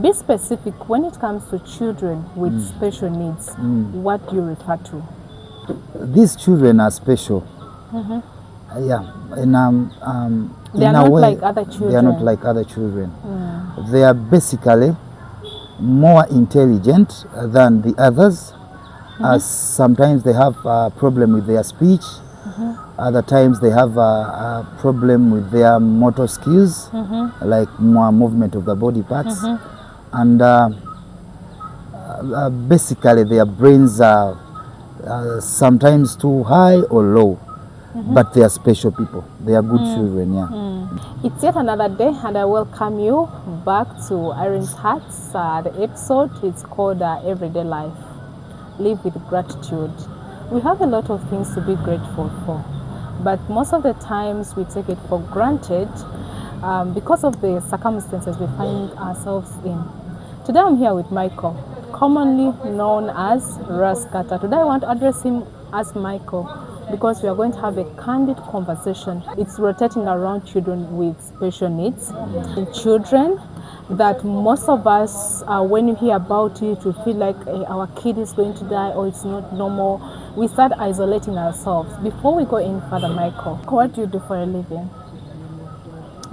Be specific when it comes to children with special needs. What do you refer to? These children are special. Yeah, and They are in not a way, like other children. they are not like other children. They are basically more intelligent than the others. Sometimes they have a problem with their speech. Other times they have a problem with their motor skills, like more movement of the body parts. And basically their brains are sometimes too high or low. But they are special people. They are good children, yeah. It's yet another day, and I welcome you back to Irene's Hearts. The episode is called Everyday Life. Live with gratitude. We have a lot of things to be grateful for, but most of the times we take it for granted because of the circumstances we find ourselves in. Today I'm here with Micheal, commonly known as Raskata. Today I want to address him as Micheal, because we are going to have a candid conversation. It's rotating around children with special needs. Children that most of us, when you hear about it, we feel like our kid is going to die or it's not normal. We start isolating ourselves. Before we go in further, Micheal, what do you do for a living?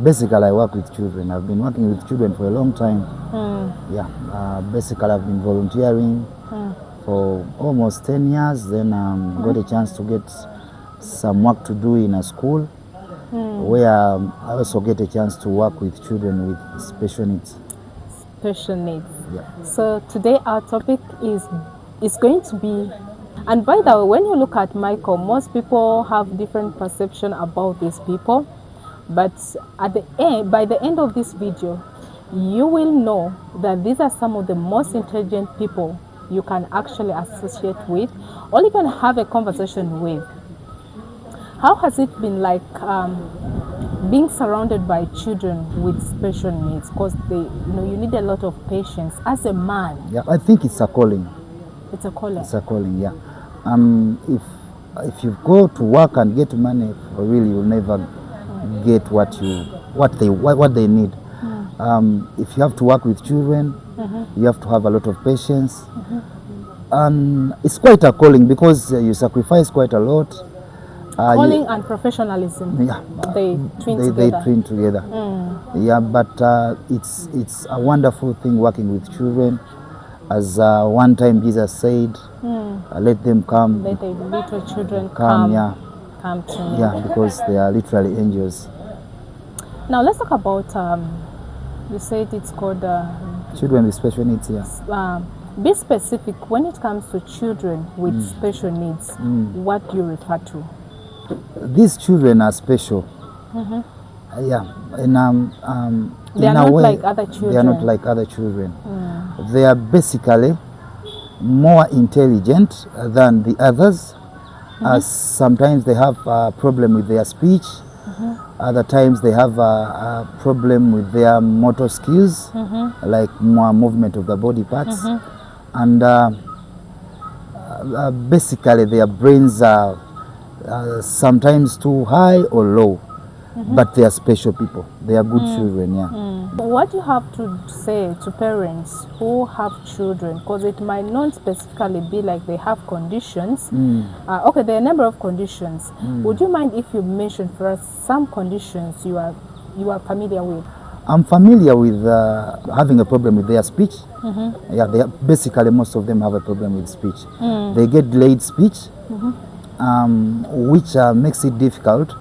Basically, I work with children. I've been working with children for a long time. Yeah, basically I've been volunteering for almost 10 years. Then got a chance to get some work to do in a school where I also get a chance to work with children with special needs. Special needs. Yeah. So today our topic is going to be, and by the way, when you look at Micheal, most people have different perception about these people, but at the end, by the end of this video, you will know that these are some of the most intelligent people you can actually associate with or even have a conversation with. How has it been like being surrounded by children with special needs? Because you need a lot of patience as a man. Yeah, I think it's a calling. It's a calling. It's a calling, yeah. If you go to work and get money, really you'll never get what they need. If you have to work with children, you have to have a lot of patience. And it's quite a calling because you sacrifice quite a lot. Calling and professionalism, yeah, they twin together. They twin together. Yeah, but it's a wonderful thing working with children. As one time Jesus said, let them come. Let the little children come, yeah. Come to me. Yeah, because they are literally angels. Now let's talk about, you said it's called... children with special needs, yeah. Be specific when it comes to children with special needs. What do you refer to? These children are special. Yeah, and they are in a not way, like other children. They are not like other children. They are basically more intelligent than the others. Sometimes they have a problem with their speech. Other times they have a problem with their motor skills, like more movement of the body parts. And basically their brains are sometimes too high or low. But they are special people. They are good children, yeah. What do you have to say to parents who have children? Because it might not specifically be like they have conditions. Okay, there are a number of conditions. Would you mind if you mention for us some conditions you are familiar with? I'm familiar with having a problem with their speech. Yeah, basically most of them have a problem with speech. They get delayed speech, which makes it difficult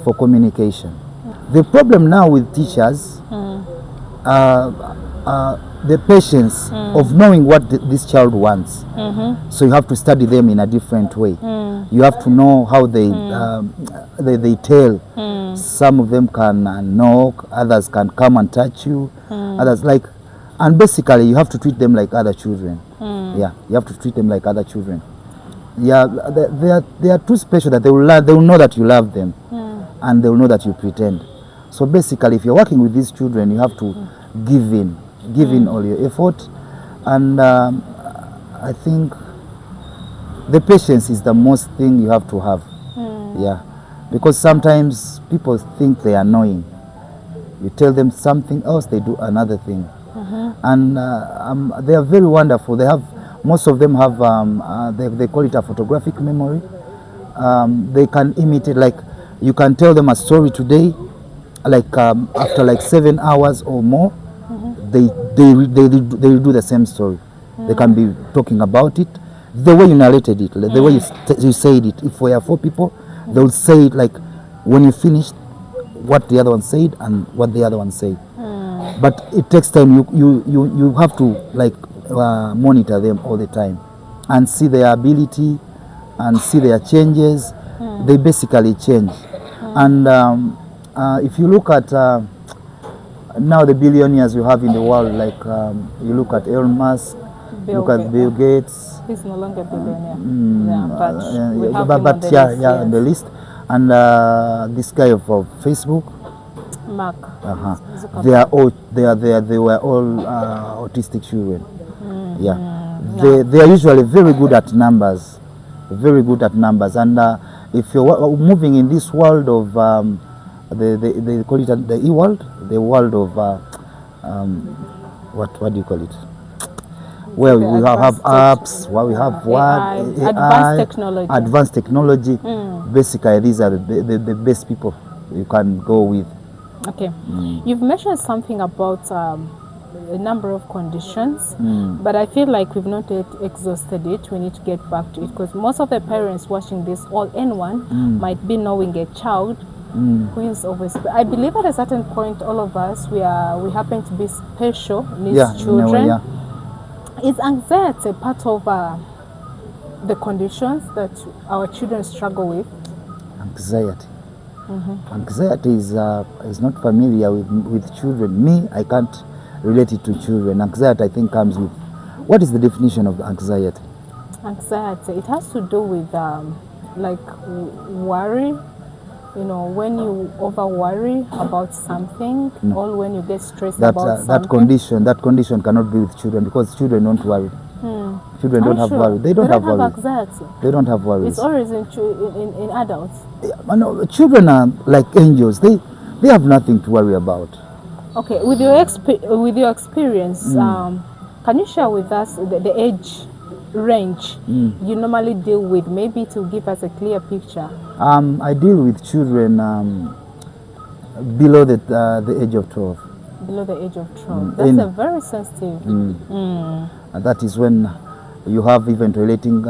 for communication. The problem now with teachers, the patience of knowing what this child wants. So you have to study them in a different way. You have to know how they tell. Some of them can knock, others can come and touch you, others like, and basically you have to treat them like other children. Yeah, you have to treat them like other children. Yeah, they are too special that they will know that you love them, and they will know that you pretend. So basically, if you're working with these children, you have to give in all your effort, and I think the patience is the most thing you have to have. Yeah, because sometimes people think they are annoying. You tell them something else, they do another thing. and they are very wonderful. They have, most of them have, they call it a photographic memory. They can imitate, like you can tell them a story today, like after like 7 hours or more, they do the same story. They can be talking about it the way you narrated it, the way you said it. If we are 4 people, they will say it like when you finished what the other one said and what the other one said. But it takes time. You have to like monitor them all the time and see their ability and see their changes. They basically change. And if you look at now the billionaires you have in the world, like you look at Elon Musk, look at Bill Gates. He's no longer a billionaire. But we have him on the yeah, list, yeah, on the list. And this guy of Facebook, Mark. They were all autistic children. Yeah, they are usually very good at numbers, And if you're moving in this world of they call it the e-world, the world of what do you call it? Well, we have apps, where we have AI, advanced technology. Basically, these are the best people you can go with. Okay. You've mentioned something about a number of conditions, but I feel like we've not yet exhausted it. We need to get back to it, because most of the parents watching this, all anyone might be knowing a child who is always. I believe at a certain point, all of us we happen to be special needs children. Is anxiety part of the conditions that our children struggle with? Anxiety. Anxiety is not familiar with children. Me, I can't relate it to children. Anxiety, I think, comes with. What is the definition of anxiety? Anxiety, it has to do with like worry. You know, when you over worry about something, or when you get stressed about something. That condition cannot be with children, because children don't worry. Children don't have worry. They don't have worry. Anxiety. They don't have worries. It's always in adults. No, children are like angels. They have nothing to worry about. Okay, with your experience, can you share with us the age range you normally deal with, maybe to give us a clear picture? I deal with children below the age of 12. Below the age of 12. That's a very sensitive. And that is when you have even toileting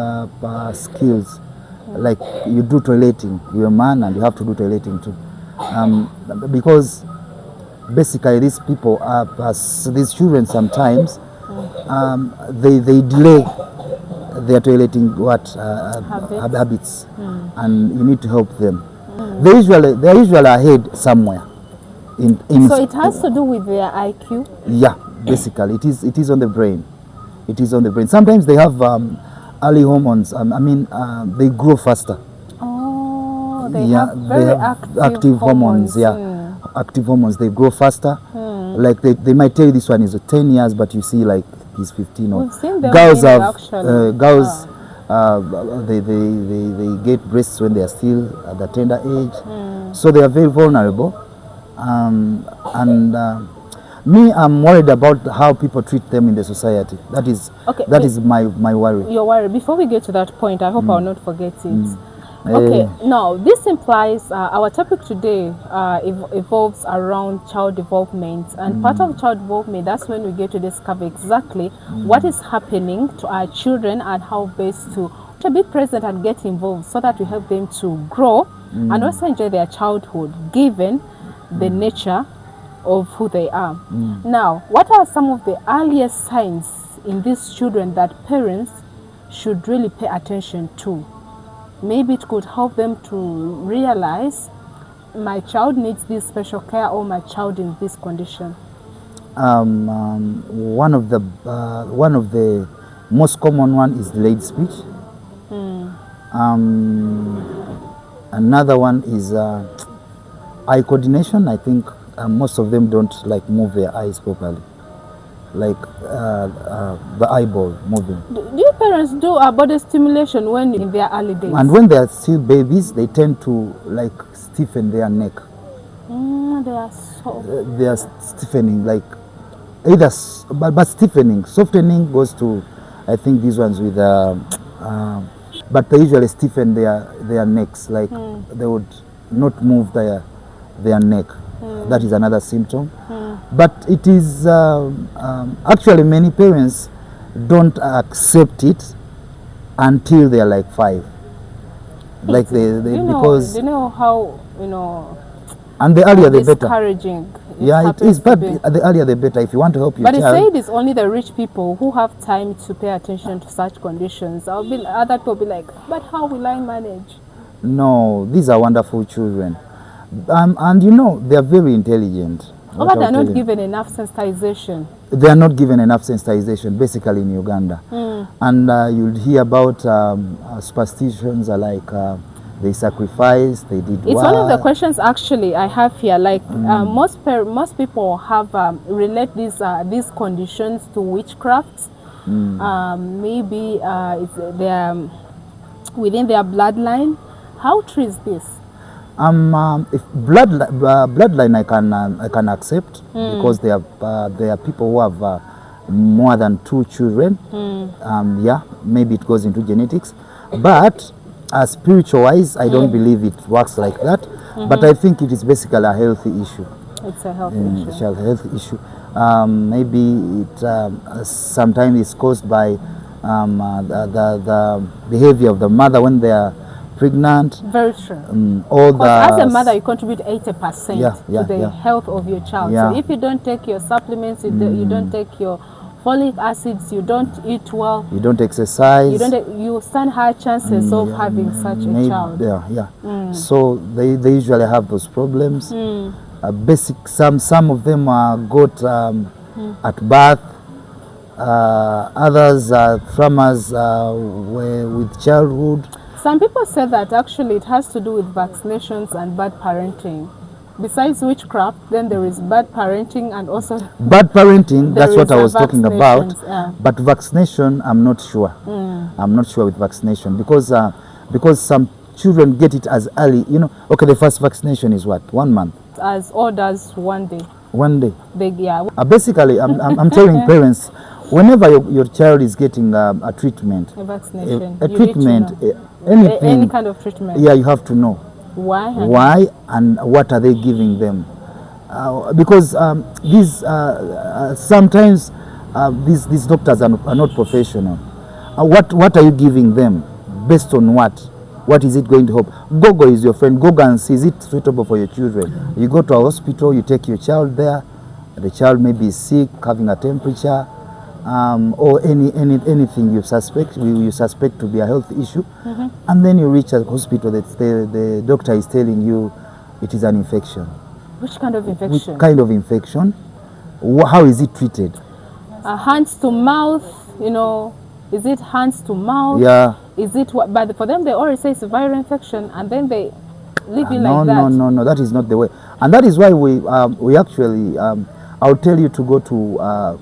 skills. Like you do toileting, you're a man and you have to do toileting too. Because basically these people these children sometimes they delay their toileting habits, and you need to help them. They're usually ahead somewhere. So it has to do with their IQ. Yeah, basically it is on the brain. It is on the brain. Sometimes they have early hormones. They grow faster. Oh, they have very active hormones. Yeah, active hormones. They grow faster. Like they might tell you this one is 10 years, but you see like he's 15. Or girls they get breasts when they are still at the tender age, so they are very vulnerable. Me, I'm worried about how people treat them in the society. That is my worry. Your worry. Before we get to that point, I hope I'll not forget it. Okay, now this implies our topic today evolves around child development, and part of child development, that's when we get to discover exactly what is happening to our children and how best to be present and get involved, so that we help them to grow and also enjoy their childhood, given the nature of who they are. Now, what are some of the earliest signs in these children that parents should really pay attention to? Maybe it could help them to realize my child needs this special care, or my child in this condition. One of the most common one is delayed speech. Another one is eye coordination. I think most of them don't like move their eyes properly, like the eyeball moving. Do your parents do body stimulation when in their early days? And when they are still babies, they tend to like stiffen their neck. They are so. They are stiffening, like either, but stiffening. Softening goes to, I think, these ones with, but they usually stiffen their necks, like they would not move their neck. That is another symptom. But it is actually many parents don't accept it until they are like 5. Like because you know how and the earlier the better. Discouraging. Yeah, it is, but the earlier the better. If you want to help your But child. they say it's only the rich people who have time to pay attention to such conditions. Other people be like, but how will I manage? No, these are wonderful children, and they are very intelligent. But they're not given enough sensitization. They are not given enough sensitization, basically in Uganda. And you'll hear about superstitions like they sacrificed, they did. It's one of the questions actually I have here. Like most people have relate these conditions to witchcraft. Maybe they are within their bloodline. How true is this? If bloodline I can accept because there are people who have more than 2 children. Yeah, maybe it goes into genetics, but spiritual wise, I don't believe it works like that. But I think it is basically a healthy issue. It's a healthy issue. It's a healthy issue. Maybe it sometimes is caused by the behavior of the mother when they are pregnant. Very true. As a mother, you contribute 80% to the health of your child. Yeah. So if you don't take your supplements, you don't take your folic acids, you don't eat well, you don't exercise, you stand high chances of having such a child. So they usually have those problems. Some of them are got at birth. Others are traumas with childhood. Some people say that actually it has to do with vaccinations and bad parenting. Besides witchcraft, then there is bad parenting and also bad parenting. That's what I was talking about. Yeah. But vaccination, I'm not sure. I'm not sure with vaccination because some children get it as early. Okay, the first vaccination is what, 1 month? As old as 1 day. 1 day. Basically, I'm telling parents, whenever your child is getting a treatment, a vaccination, a treatment, anything, any kind of treatment. Yeah, you have to know why and what are they giving them, because sometimes these doctors are not professional. What are you giving them? Based on what? What is it going to help? Gogo is your friend. Gogo and see, is it suitable for your children? You go to a hospital, you take your child there. The child may be sick, having a temperature, or anything you suspect to be a health issue, and then you reach a hospital that the doctor is telling you it is an infection. Which kind of infection? Which kind of infection? How is it treated? Hands to mouth, is it hands to mouth? Yeah. Is it what? But for them, they always say it's a viral infection, and then they leave it like that. No, that is not the way. And that is why we actually, I'll tell you to go to a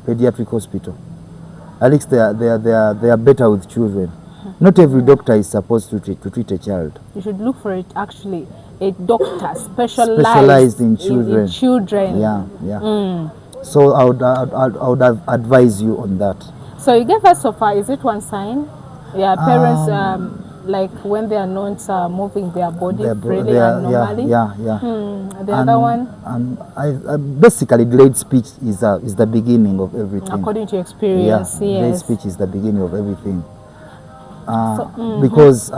pediatric hospital. At least they are better with children. Not every doctor is supposed to treat a child. You should look for it actually. A doctor specialized in children. Yeah. So I would advise you on that. So you gave us so far. Is it one sign? Yeah, parents like when they are not moving their body freely and normally. Yeah. The other one. Basically, delayed speech is the beginning of everything. According to experience, yes. Delayed speech is the beginning of everything. Because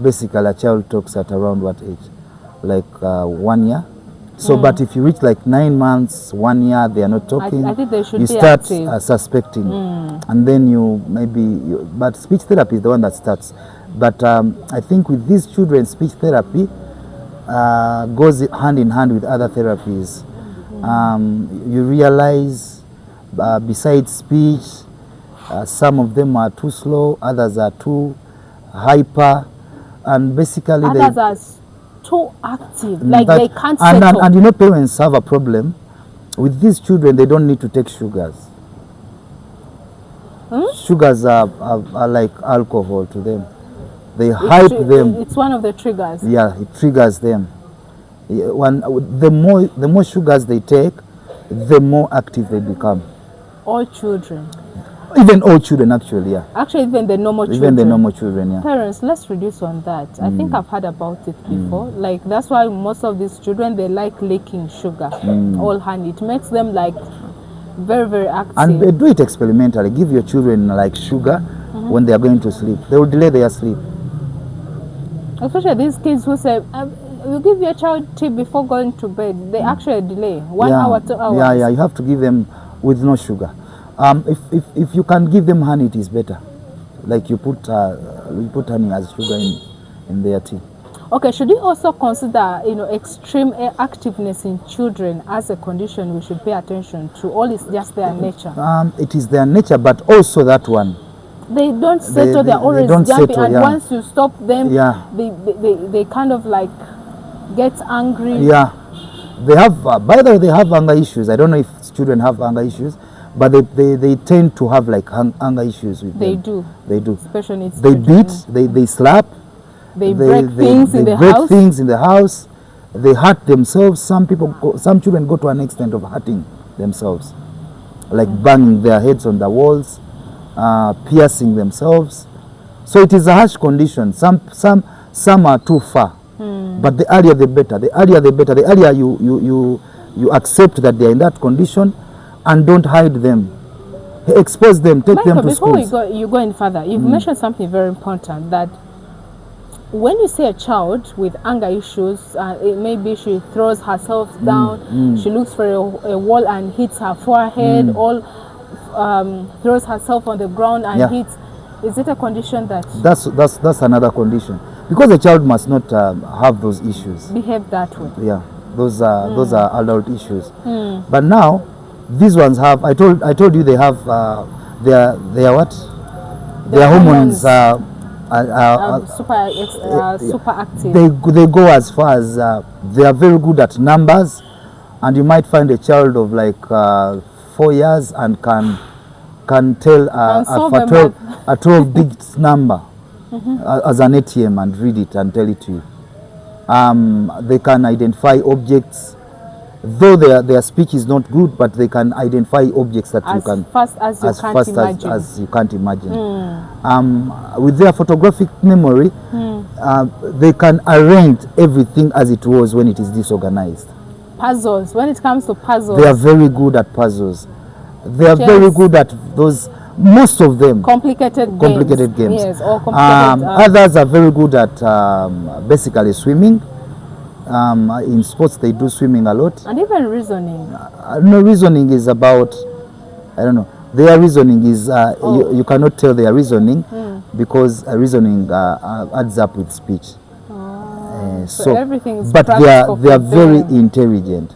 basically a child talks at around what age? Like 1 year. So, but if you reach like 9 months, 1 year, they are not talking. I think they should you be start suspecting, and then but speech therapy is the one that starts. But I think with these children, speech therapy goes hand in hand with other therapies. You realize, besides speech, some of them are too slow, others are too hyper, and basically others are too active, like they can't settle. And parents have a problem with these children. They don't need to take sugars. Sugars are like alcohol to them. They hype them. It's one of the triggers. Yeah, it triggers them. The more sugars they take, the more active they become. All children. Even all children, actually, yeah. Actually, even the normal children. Even the normal children, yeah. Parents, let's reduce on that. I think I've heard about it before. Like, that's why most of these children, they like licking sugar, all honey. It makes them like very, very active. And they do it experimentally. Give your children like sugar when they are going to sleep. They will delay their sleep. Especially these kids who say, you give your child tea before going to bed. They actually delay 1 hour, 2 hours. Yeah. You have to give them with no sugar. If you can give them honey, it is better. Like you put honey as sugar in their tea. Okay, should we also consider, extreme activeness in children as a condition we should pay attention to, or is just their nature? It is their nature, but also that one. They don't settle, they're always jumping, and once you stop them, they kind of like get angry. Yeah, they have, by the way, they have anger issues. I don't know if children have anger issues, but they tend to have like anger issues with them. They do. Special needs They children. beat, they slap. They break things in the house. They break things in the house. They hurt themselves. Some children go to an extent of hurting themselves, like banging their heads on the walls, piercing themselves. So it is a harsh condition. Some are too far, but the earlier the better. The earlier the better. The earlier you accept that they are in that condition, and don't hide them. Expose them. Take them to school. Before you go in further, you've mentioned something very important, that when you see a child with anger issues, maybe she throws herself down, she looks for a wall and hits her forehead, or throws herself on the ground and hits. Is it a condition that... That's another condition. Because the child must not have those issues. Behave that way. Yeah, those are adult issues. But now, these ones have, I told you they have their what? Their hormones super active. They go as far as they are very good at numbers, and you might find a child of like 4 years and can tell a 12-digit number as an ATM and read it and tell it to you. They can identify objects, though their speech is not good, but they can identify objects that you can as you can't imagine. With their photographic memory, they can arrange everything as it was when it is disorganized. Puzzles. When it comes to puzzles, they are very good at puzzles. They are very good at those. Most of them complicated games. Yes, or complicated. Others are very good at basically swimming. In sports, they do swimming a lot. And even reasoning. No, reasoning is about, I don't know. Their reasoning is, you cannot tell their reasoning because reasoning adds up with speech. So everything is but they are very intelligent.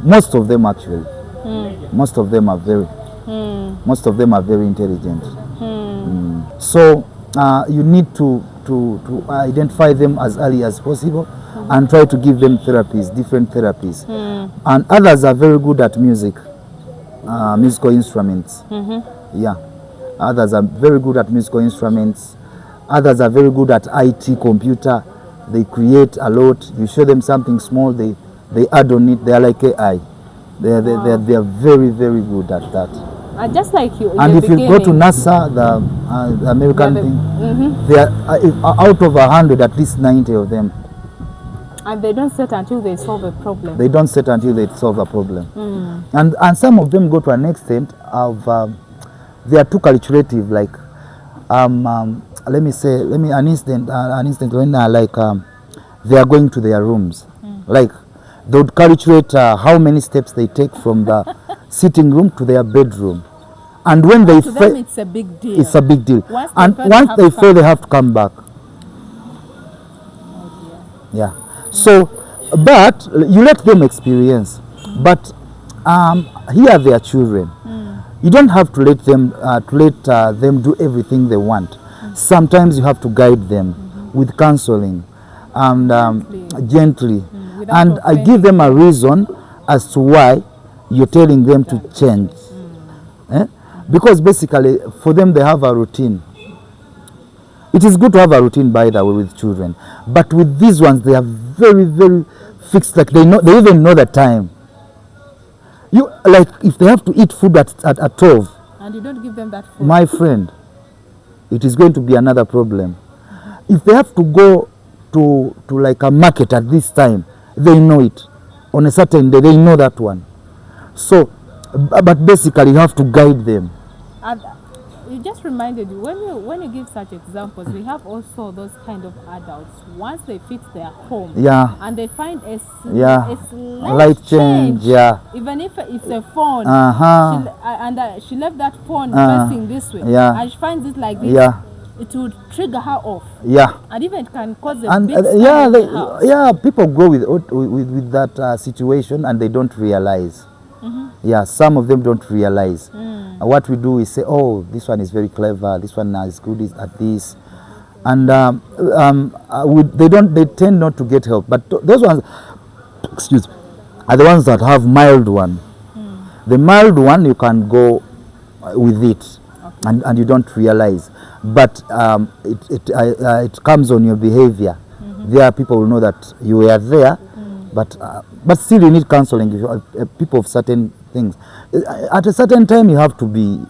Most of them actually. Most of them are very intelligent. So you need to identify them as early as possible and try to give them therapies, different therapies. And others are very good at music, musical instruments. Yeah, others are very good at musical instruments. Others are very good at IT, computer. They create a lot. You show them something small, they add on it. They are like AI. They are very, very good at that. Just like you. And if you go to NASA, the American thing, they are out of 100, at least 90 of them. And they don't sit until they solve a problem. They don't sit until they solve a problem. And some of them go to an extent of they are too calculative. Like an instant when they are going to their rooms, like they would calculate how many steps they take from the sitting room to their bedroom. And when they fail, it's a big deal. It's a big deal. Once they fail, they have to come back. Yeah. So, but you let them experience. But here they are children. You don't have to let them do everything they want. Sometimes you have to guide them with counseling and gently. And I give them a reason as to why you're telling them to change. Because basically, for them, they have a routine. It is good to have a routine, by the way, with children. But with these ones, they are very, very fixed. Like they even know the time. You like if they have to eat food at 12, And you don't give them that food. my friend, it is going to be another problem. If they have to go to like a market at this time, they know it. On a certain day, they know that one. So, but basically, you have to guide them. And you just reminded you when you give such examples, we have also those kind of adults. Once they fix their home, Yeah. and they find a Yeah. slight Light change. Yeah. even if it's a phone, she left that phone facing this way, Yeah. and she finds it like this. Yeah. It would trigger her off, Yeah. and even it can cause a And big scandal yeah, in the house. yeah, people grow with that situation and they don't realize. Yeah, some of them don't realize. What we do is say, oh, this one is very clever, this one is good at this, and they tend not to get help. But those ones, excuse, are the ones that have mild one. The mild one you can go with it, and you don't realize. But it comes on your behavior. There, people will know that you were there, but still you need counseling. If you are people of certain things, at a certain time you have to be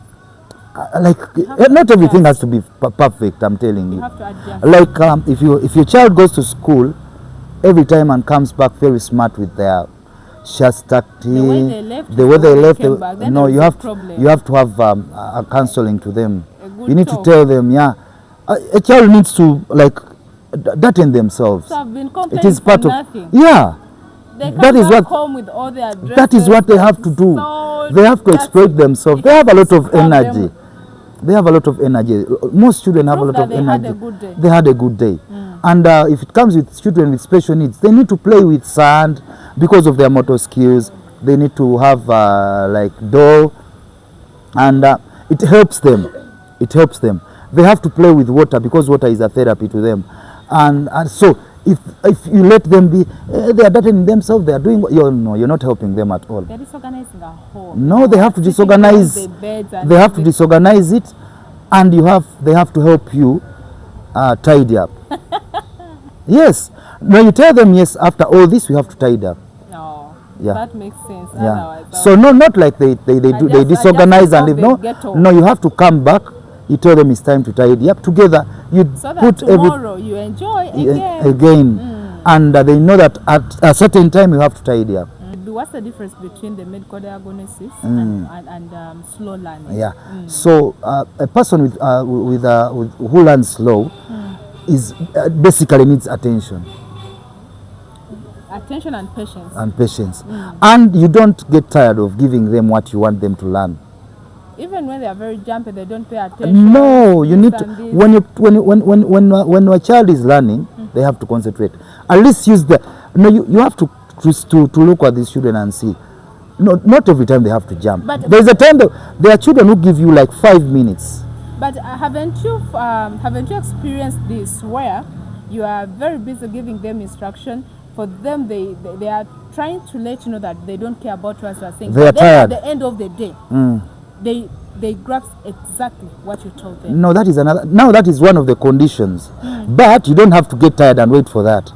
not everything has to be perfect. I'm telling you. You have to adjust. Like if your child goes to school every time and comes back very smart with their shirts tucked in, the way they left, no, you have to have a counseling to them. You need to tell them, yeah, a child needs to like darten themselves. So I've been It is part of nothing. yeah. They come That is back what home with all their dresses. that is what they have to do. So They have to exploit themselves. They have a lot of problem. energy. They have a lot of energy. Most children have a Proof lot of that they had energy. a good day. They had a good day. And if it comes with children with special needs, they need to play with sand because of their motor skills. They need to have like dough, and it helps them. It helps them. They have to play with water because water is a therapy to them. And so if you let them be, they are dirtying themselves. They are doing what you're not helping them at all. They're disorganizing a home. No, they have to disorganize. They have to disorganize it, and they have to help you tidy up. Yes. No, you tell them, yes, after all this we have to tidy up. No. Yeah. That makes sense. Yeah. Otherwise, So no, not like they disorganize and leave. No, no, you have to come back. You tell them it's time to tidy up together. You so that put tomorrow you enjoy again, and they know that at a certain time you have to tidy up. What's the difference between the medical diagnosis and slow learning? Yeah. So a person with who learns slow is basically needs attention. Attention and patience. And patience. And you don't get tired of giving them what you want them to learn. Even when they are very jumpy, they don't pay attention. No, you need to, when a child is learning, they have to concentrate. At least use you have to look at these children and see. No, not every time they have to jump. But there's a time there are children who give you like 5 minutes. But haven't you experienced this where you are very busy giving them instruction? For them, they are trying to let you know that they don't care about what you are saying. They are tired. At the end of the day, they grasp exactly what you told them. No, that is another. Now that is one of the conditions. But you don't have to get tired and wait for that.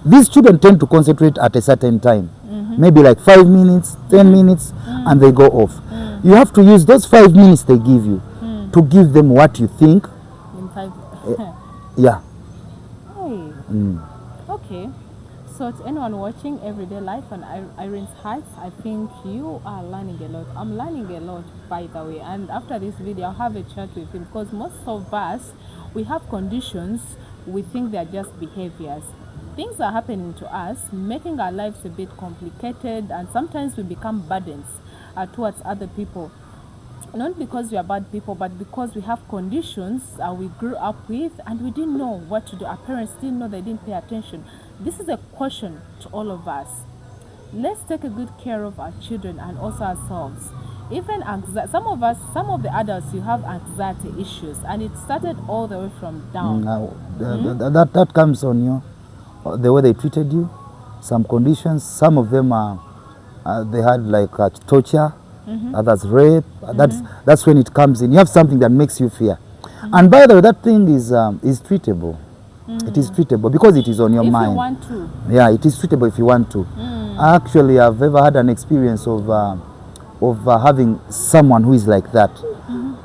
These children tend to concentrate at a certain time, maybe like 5 minutes, 10 minutes, and they go off. You have to use those 5 minutes they give you to give them what you think. In 5. Yeah. Hey. Okay. So to anyone watching Everyday Life on Irene's Heart, I think you are learning a lot. I'm learning a lot, by the way. And after this video, I'll have a chat with him because most of us, we have conditions, we think they're just behaviors. Things are happening to us, making our lives a bit complicated, and sometimes we become burdens towards other people. Not because we are bad people, but because we have conditions we grew up with and we didn't know what to do. Our parents didn't know, they didn't pay attention. This is a question to all of us. Let's take a good care of our children and also ourselves. Even some of the adults, you have anxiety issues, and it started all the way from down. That comes on you, the way they treated you. Some conditions, some of them they had like torture, others rape. That's when it comes in. You have something that makes you fear. And by the way, that thing is treatable. It is treatable because it is on your mind. If you want to. Yeah, it is treatable if you want to. Actually, I've ever had an experience of of having someone who is like that,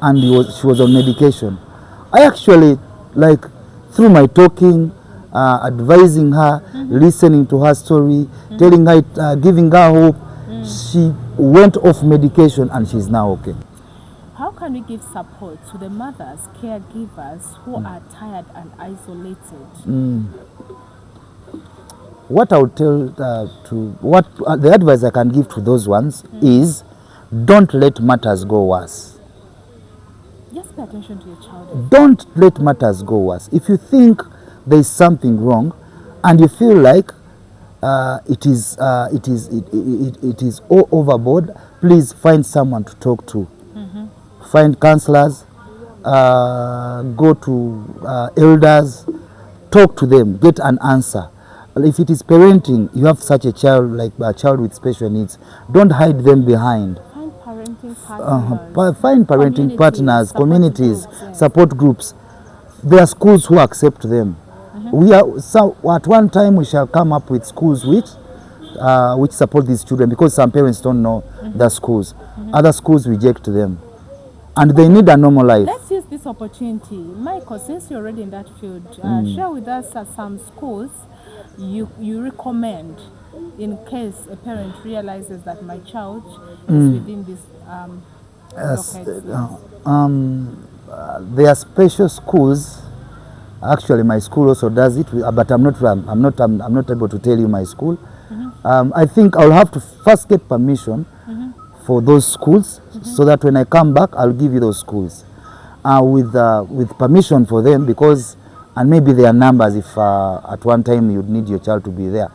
and she was on medication. I actually, like, through my talking, advising her, listening to her story, telling her, giving her hope, she went off medication and she's now okay. How can we give support to the mothers, caregivers who are tired and isolated? What I would tell the advice I can give to those ones is, don't let matters go worse. Just pay attention to your child. Don't let matters go worse. If you think there is something wrong and you feel like it is all overboard, please find someone to talk to. Find counselors, go to elders, talk to them, get an answer. If it is parenting, you have such a child, like a child with special needs, don't hide them behind. Find parenting partners, communities, support groups. There are schools who accept them. At one time we shall come up with schools which support these children, because some parents don't know the schools. Other schools reject them, and they need a normal life. Let's use this opportunity. Michael, since you're already in that field, share with us some schools you recommend in case a parent realizes that my child is within this there are special schools. Actually, my school also does it, but I'm not able to tell you my school. I think I'll have to first get permission for those schools, so that when I come back, I'll give you those schools with permission for them, because, and maybe their numbers if at one time you'd need your child to be there.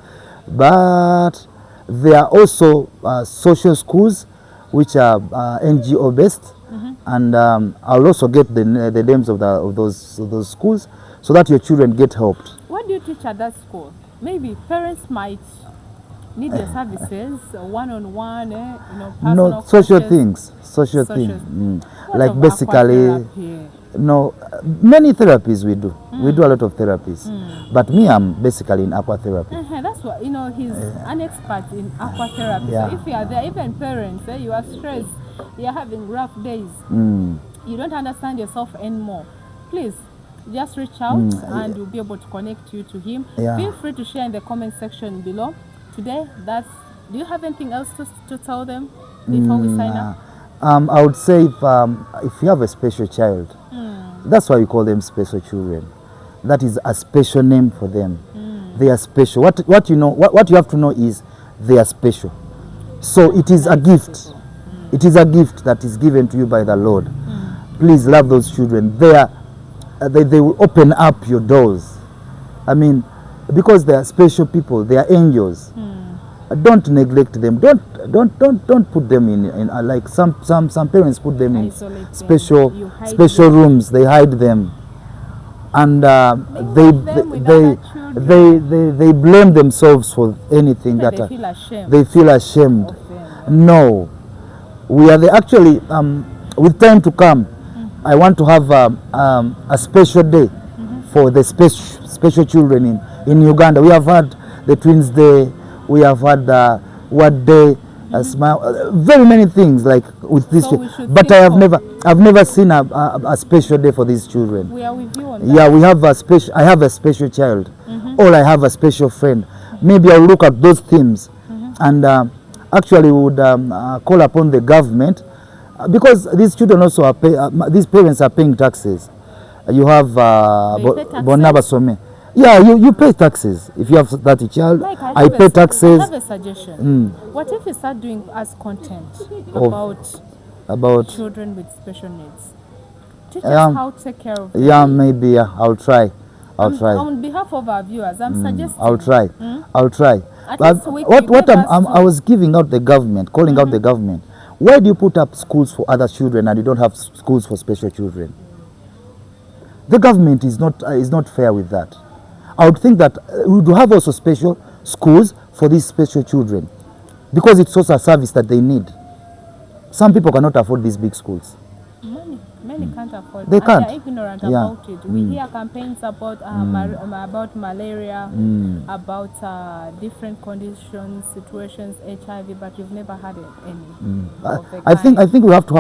But there are also social schools which are NGO based, and I'll also get the names of those schools, so that your children get helped. What do you teach at that school? Maybe parents might need your services, one-on-one, personal social coaches. things, social things. Like basically, no, many therapies we do. We do a lot of therapies. But me, I'm basically in aqua therapy. That's what, he's an expert in aqua therapy. Yeah. So if you are there, even parents, you are stressed, you're having rough days, you don't understand yourself anymore, please just reach out and we'll be able to connect you to him. Feel free to share in the comment section below. Today, do you have anything else to tell them before we sign up? I would say if you have a special child, that's why we call them special children. That is a special name for them. They are special. What you have to know is they are special. So it is a gift. It is a gift that is given to you by the Lord. Please love those children. They will open up your doors. I mean, because they are special people, they are angels. Don't neglect them. Don't put them in like some parents put them in special rooms. They hide them, and they blame themselves for anything that they feel ashamed. No, we are actually with time to come. I want to have a special day for the special children in Uganda. We have had the Twins Day. We have had What Day, Smile, very many things like with this. But I've never seen a special day for these children. We are with you on that. Yeah, we have a special. I have a special child, or I have a special friend. Maybe I'll look at those themes, and actually would call upon the government, because these children also are these parents are paying taxes. You have Bonaba Some. Yeah, you pay taxes if you have that child. Like I pay taxes. I have a suggestion. What if we start doing as content about children with special needs? Teach us how to take care of them. Yeah, maybe. Yeah, I'll try. On behalf of our viewers, I'm suggesting. I'll try. I'll try. But I was giving out the government, calling out the government. Why do you put up schools for other children and you don't have schools for special children? The government is not fair with that. I would think that we would have also special schools for these special children, because it's also a service that they need. Some people cannot afford these big schools. Many many can't afford They and can't. they're ignorant Yeah. about it. We hear campaigns about about malaria, about different conditions, situations, HIV, but you've never had any. Of the I think kind. we have to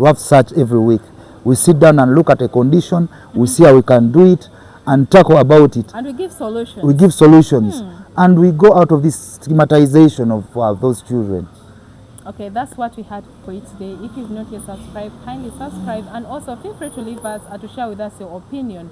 have such every week. We sit down and look at a condition. We see how we can do it and tackle about it. And we give solutions. We give solutions, and we go out of this stigmatization of those children. Okay, that's what we had for you today. If you've not yet subscribed, kindly subscribe, and also feel free to leave us to share with us your opinion